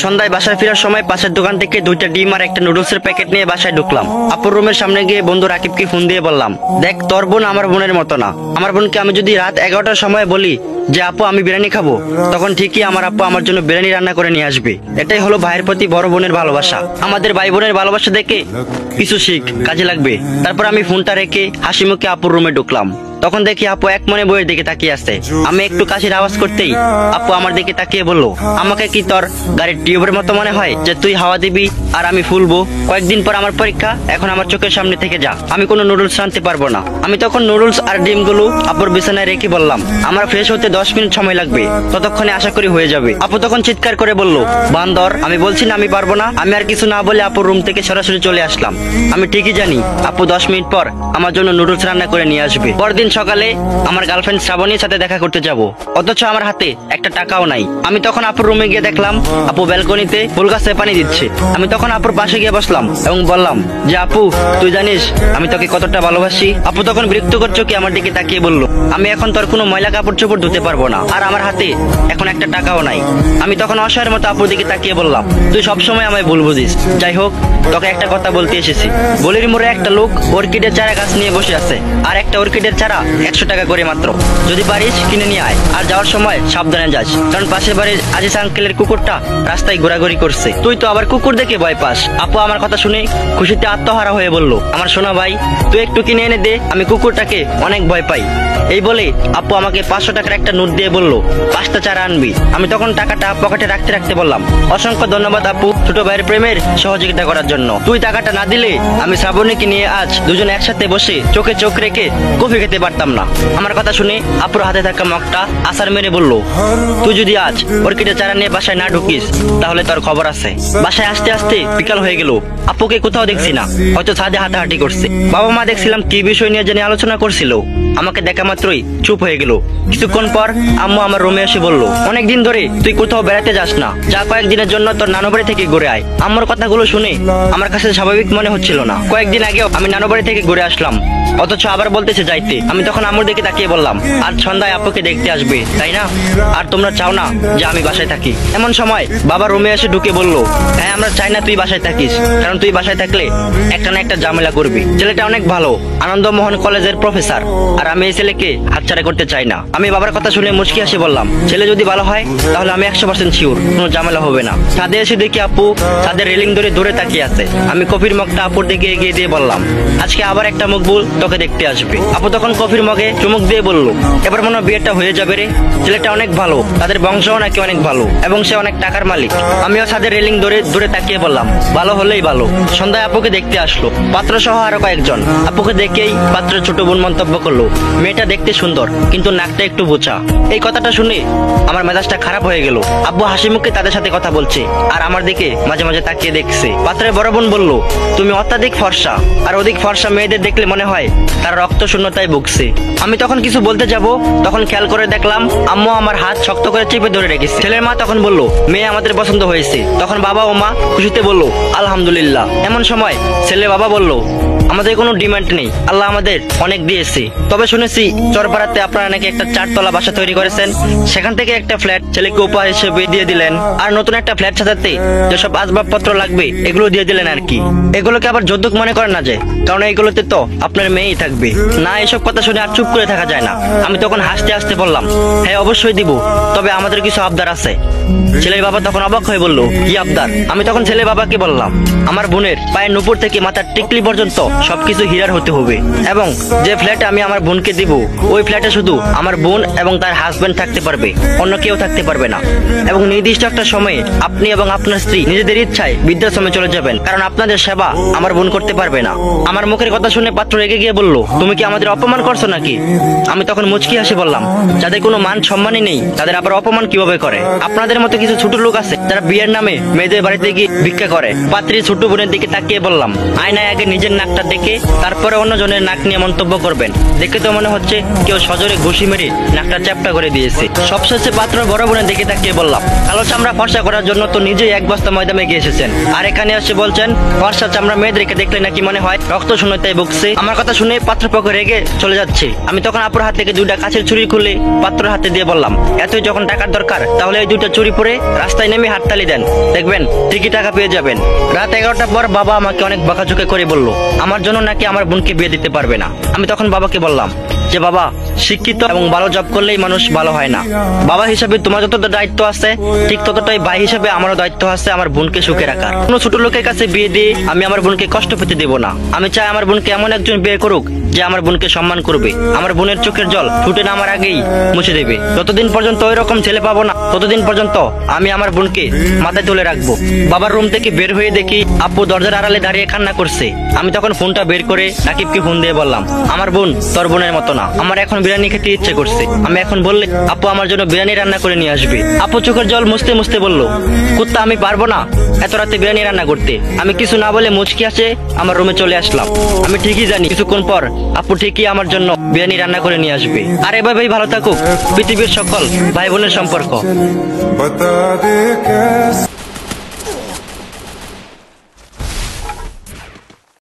সন্ধ্যায় বাসায় ফেরার সময় পাশের দোকান থেকে 2টা ডিম আর একটা নুডলসের প্যাকেট নিয়ে বাসায় ঢুকলাম। আপুর রুমের সামনে গিয়ে বন্ধু রাকিবকে ফোন দিয়ে বললাম, দেখ তোর বোন আমার বোনের মতো না। আমার বোনকে আমি যদি রাত 11টার সময় বলি যে আপু আমি বিরিয়ানি খাবো, তখন ঠিকই আমার আপু আমার জন্য বিরিয়ানি রান্না করে নিয়ে আসবে। এটাই হলো ভাইয়ের প্রতি বড় বোনের ভালোবাসা। আমাদের ভাই বোনের ভালোবাসা দেখে কিছু শিখ, কাজে লাগবে। তারপর আমি ফোনটা রেখে হাসি মুখে আপুর রুমে ঢুকলাম। তখন দেখি আপু এক মনে বইয়ের দিকে তাকিয়ে আসছে। আমি একটু কাশির আওয়াজ করতেই আপু আমার দিকে তাকিয়ে বলল, আমাকে কি তোর গাড়ির টিউবের মতো মনে হয় যে তুই হাওয়া দিবি আর আমি ফুলবো? কয়েকদিন পর আমার পরীক্ষা, এখন আমার চোখের সামনে থেকে যা, আমি কোনো নুডলস রাঁধতে পারবো না। আমি তখন নুডলস আর ডিমগুলো আপুর বিছানায় রেখে বললাম, আমার ফ্রেশ হতে 10 মিনিট সময় লাগবে, ততক্ষণে আশা করি হয়ে যাবে। আপু তখন চিৎকার করে বলল, বান্দর, আমি বলছি না আমি পারবো না। আমি আর কিছু না বলে আপুর রুম থেকে সরাসরি চলে আসলাম। আমি ঠিকই জানি আপু 10 মিনিট পর আমার জন্য নুডলস রান্না করে নিয়ে আসবে। পরদিন সকালে আমার গার্লফ্রেন্ড শ্রাবণীর সাথে দেখা করতে যাব, অথচ আমার হাতে একটা টাকাও নাই। আমি তখন আপুর রুমে গিয়ে দেখলাম আপু ব্যালকনিতে ফুল গাছে পানি দিচ্ছে। আমি তখন আপুর পাশে গিয়ে বসলাম এবং বললাম যে আপু তুই জানিস আমি তোকে কতটা ভালোবাসি। আপু তখন বিরক্তকর চোখে আমার দিকে তাকিয়ে বলল, আমি এখন তোর কোনো ময়লা কাপড় চোপড় ধুতে পারবো না, আর আমার হাতে এখন একটা টাকাও নাই। আমি তখন অসহায়ের মতো আপুর দিকে তাকিয়ে বললাম, তুই সবসময় আমায় ভুল বুঝিস। যাই হোক, তোকে একটা কথা বলতে এসেছি। গলির মোড়ে একটা লোক অর্কিডের চারা গাছ নিয়ে বসে আছে, আর একটা অর্কিডের চারা 100 টাকা করে মাত্র। যদি পারিস কিনে নিয়ে আয়, আর যাওয়ার সময় সাবধানে যাস, কারণ পাশের বাড়ির আজিজ আঙ্কেলের কুকুরটা রাস্তায় ঘোরাঘুরি করছে। তুই তো আবার কুকুর দেখে ভয় পাস। আপু আমার কথা শুনে খুশিতে আত্মহারা হয়ে বলল, আমার সোনা ভাই তুই একটু কিনে এনে দে, আমি কুকুরটাকে অনেক ভয় পাই। এই বলে আপু আমাকে 500 টাকার একটা নোট দিয়ে বলল, 5টা চারা আনবি। আমি তখন টাকাটা পকেটে রাখতে রাখতে বললাম, অসংখ্য ধন্যবাদ আপু ছোট ভাইয়ের প্রেমের সহযোগিতা করার জন্য। তুই টাকাটা না দিলে আমি শ্রাবণীকে নিয়ে আজ দুজন একসাথে বসে চোখে চোখ রেখে কফি খেতে পারতাম না। আমার কথা শুনে আপুর হাতে থাকা মগটা আসার মেরে বলল, তুই যদি আজ অর্কিডের চারা নিয়ে বাসায় না ঢুকিস তাহলে তোর খবর আছে। বাসায় আসতে আসতে বিকাল হয়ে গেল। আপুকে কোথাও দেখছি না, হয়তো ছাদে হাঁটাহাঁটি করছে। বাবা মা দেখছিলাম কি বিষয় নিয়ে জানি আলোচনা করছিল। আমাকে দেখা মাত্রই চুপ হয়ে গেল। কিছুক্ষণ পর আম্মু আমার রুমে এসে বলল, অনেকদিন ধরে তুই কোথাও বেড়াতে যাস না, যা কয়েকদিনের জন্য তোর নানু বাড়ি থেকে ঘুরে আয়। আম্মুর কথাগুলো শুনে আমার কাছে স্বাভাবিক মনে হচ্ছিল না। কয়েকদিন আগেও আমি নানু বাড়ি থেকে ঘুরে আসলাম, অথচ আবার বলতেছে যাইতে। আমি তখন আম্মুর দিকে তাকিয়ে বললাম, আজ সন্ধ্যায় আপুকে দেখতে আসবে তাই না? আর তোমরা চাও না যে আমি বাসায় থাকি? এমন সময় বাবা রুমে এসে ঢুকে বলল, হ্যাঁ আমরা চাই না তুই বাসায় থাকিস, কারণ তুই বাসায় থাকলে একটা না একটা ঝামেলা করবি। ছেলেটা অনেক ভালো, আনন্দমোহন কলেজের প্রফেসর, আর আমি এই ছেলেকে হাতছাড়া করতে চাই না। আমি বাবার কথা শুনে মুচকি হাসি বললাম, ছেলে যদি ভালো হয় তাহলে আমি 100% শিওর কোনো ঝামেলা হবে না। ছাদে এসে দেখি আপু ছাদের রেলিং ধরে দূরে তাকিয়ে আছে। আমি কফির মগটা আপুর দিকে এগিয়ে দিয়ে বললাম, আজকে আবার একটা মকবুল তোকে দেখতে আসবে। আপু তখন কফির মগে চুমুক দিয়ে বলল, এবার মনে হয় বিয়েটা হয়ে যাবে রে। ছেলেটা অনেক ভালো, তাদের বংশও নাকি অনেক ভালো, এবং সে অনেক টাকার মালিক। আমিও ছাদের রেলিং ধরে দূরে তাকিয়ে বললাম, ভালো হলেই ভালো। সন্ধ্যায় আপুকে দেখতে আসলো পাত্র সহ আরো কয়েকজন। আপুকে দেখেই পাত্রের ছোট বোন মন্তব্য করলো, মেয়েটা দেখতে সুন্দর কিন্তু নাকটা একটু বোচা। এই কথাটা শুনে আমার মেজাজটা খারাপ হয়ে গেল। আব্বু হাসি মুখে তাদের সাথে কথা বলছে আর আমার দিকে মাঝে মাঝে তাকিয়ে দেখছে। পাত্রের বড় বোন বলল, তুমি অত্যাধিক ফর্সা, আর অধিক ফর্সা মেয়েদের দেখলে মনে হয় তারা রক্ত শূন্যতায় ভুগছে। আমি তখন কিছু বলতে যাব, তখন খেয়াল করে দেখলাম আম্মু আমার হাত শক্ত করে চেপে ধরে রেখেছে। ছেলের মা তখন বলল, মেয়ে আমাদের পছন্দ হয়েছে। তখন বাবা ও মা খুশিতে বলল, আলহামদুলিল্লাহ। এমন সময় ছেলে বাবা বলল, আমাদের কোনো ডিমান্ড নেই, আল্লাহ আমাদের অনেক দিয়েছে। তবে শুনেছি চরপাড়াতে আপনারা নাকি একটা 4 তলা বাসা তৈরি করেছেন, সেখান থেকে একটা ফ্ল্যাট ছেলেকে উপহার হিসেবে দিয়ে দিলেন, আর নতুন একটা ফ্ল্যাট সাজাতে যেসব আসবাবপত্র লাগবে এগুলো দিয়ে দিলেন আর কি। এগুলোকে আবার যৌতুক মনে করেন না যে, কারণ এইগুলোতে তো আপনার মেয়েই থাকবে না। এসব কথা শুনে আর চুপ করে থাকা যায় না। আমি তখন হাসতে হাসতে বললাম, হ্যাঁ অবশ্যই দিব, তবে আমাদের কিছু আবদার আছে। ছেলের বাবা তখন অবাক হয়ে বলল, কি আবদার? আমি তখন ছেলের বাবাকে বললাম, আমার বোনের পায়ের নুপুর থেকে মাথার টিকলি পর্যন্ত সবকিছু হীরার হতে হবে, এবং যে ফ্ল্যাটে আমি আমার বোনকে দিব ওই ফ্ল্যাটে শুধু আমার বোন এবং তার হাজবেন্ড থাকতে পারবে, অন্য কেউ থাকতে পারবে না। এবং নির্দিষ্ট একটা সময়ে আপনি এবং আপনার স্ত্রী নিজেদের ইচ্ছায় বৃদ্ধাশ্রমে চলে যাবেন, কারণ আপনাদের সেবা আমার বোন করতে পারবে না। আমার মুখের কথা শুনে পাত্র রেগে গিয়ে বলল, তুমি কি আমাদের অপমান করছো নাকি? আমি তখন মুচকি হাসি বললাম, যাদের কোনো মান সম্মানই নেই তাদের আবার অপমান কিভাবে করে? আপনাদের মতো কিছু ছোট লোক আছে যারা বিয়ের নামে মেয়েদের বাড়িতে গিয়ে ভিক্ষা করে। পাত্রী ছোট বোনের দিকে তাকিয়ে বললাম, আয়নায় আগে নিজের নাকটা দেখে তারপরে অন্যজনের নাক নিয়ে মন্তব্য করবেন। দেখে তো মনে হচ্ছে কেউ সজোরে ঘুষি মেরে নাকটা চ্যাপটা করে দিয়েছে। সবশেষে পাত্র বড় বোনের দিকে তাকিয়ে বললাম, কালো চামড়া ফর্সা করার জন্য তো নিজেই এক বস্তা ময়দা মেখে এসেছেন, আর এখানে এসে বলছেন ফর্সা চামড়া মেয়েদেরকে দেখলে নাকি মনে হয় রক্ত শূন্য তাই বকছে। আমার কথা শুনে পাত্রপক্ষ রেগে চলে যাচ্ছে। আমি তখন আপুর হাত থেকে দুইটা কাছের ছুরি খুলে পাত্রের হাতে দিয়ে বললাম, এতই যখন টাকার দরকার তাহলে এই দুইটা চুরি পরে রাস্তায় নেমে হাততালি দেন, দেখবেন ঠিকই টাকা পেয়ে যাবেন। রাত 11টার পর বাবা আমাকে অনেক বকাঝকা করে বলল আমার জন্য নাকি আমার বোনকে বিয়ে দিতে পারবে না। আমি তখন বাবাকে বললাম যে বাবা, শিক্ষিত এবং ভালো জব করলেই মানুষ ভালো হয় না। বাবা হিসাবে তোমার যতটা দায়িত্ব আছে ঠিক ততটাই ভাই হিসাবে আমারও দায়িত্ব আছে আমার বোনকে সুখে রাখার। কোনো ছোট লোকের কাছে বিয়ে দিয়ে আমি আমার বোনকে কষ্ট পেতে দেব না। আমি চাই আমার বোনকে এমন একজন বিয়ে করুক যে আমার বোনকে সম্মান করবে, আমার বোনের চোখের জল ফুটে নামার আগেই মুছে দেবে। যতদিন পর্যন্ত ওই রকম ছেলে পাবো না ততদিন পর্যন্ত আমি আমার বোনকে মাথায় তুলে রাখবো। বাবার রুম থেকে বের হয়ে দেখি আপু দরজার আড়ালে দাঁড়িয়ে কান্না করছে। আমি তখন ফোনটা বের করে রাকিবকে ফোন দিয়ে বললাম, আমার বোন তোর বোনের মতো না, আমার এখন বিরিয়ানি খেতে ইচ্ছে করছে। আমি এখন বললে আপু আমার জন্য বিরিয়ানি রান্না করে নিয়ে আসবে। আপু চোখের জল মুছতে মুছতে বলল, কুত্তা আমি পারবো না এত রাতে বিরিয়ানি রান্না করতে। আমি কিছু না বলে মুচকি আসে আমার রুমে চলে আসলাম। আমি ঠিকই জানি কিছুক্ষণ পর আপু ঠিকই আমার জন্য বিরিয়ানি রান্না করে নিয়ে আসবে। আর এভাবেই ভালো থাকুক পৃথিবীর সকল ভাই বোনের সম্পর্ক।